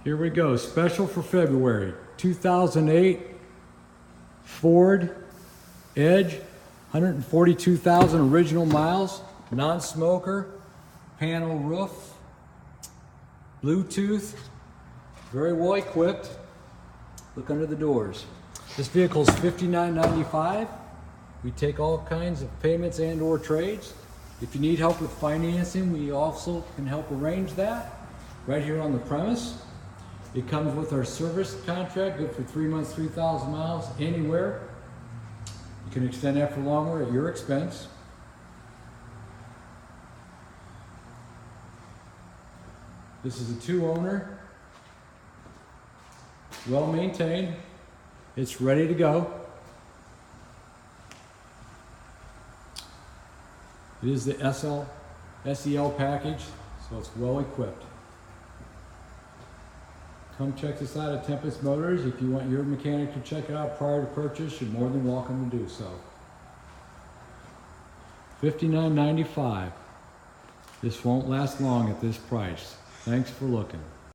Here we go, special for February. 2008 Ford Edge, 142,000 original miles, non-smoker, panel roof, Bluetooth, very well equipped. Look under the doors. This vehicle is $59.95. We take all kinds of payments and or trades. If you need help with financing, we also can help arrange that right here on the premise. It comes with our service contract, good for 3 months, 3,000 miles, anywhere. You can extend that for longer at your expense. This is a 2-owner, well maintained. It's ready to go. It is the SEL package, so it's well equipped. Come check this out at Tempest Motors. If you want your mechanic to check it out prior to purchase, you're more than welcome to do so. $59.95. This won't last long at this price. Thanks for looking.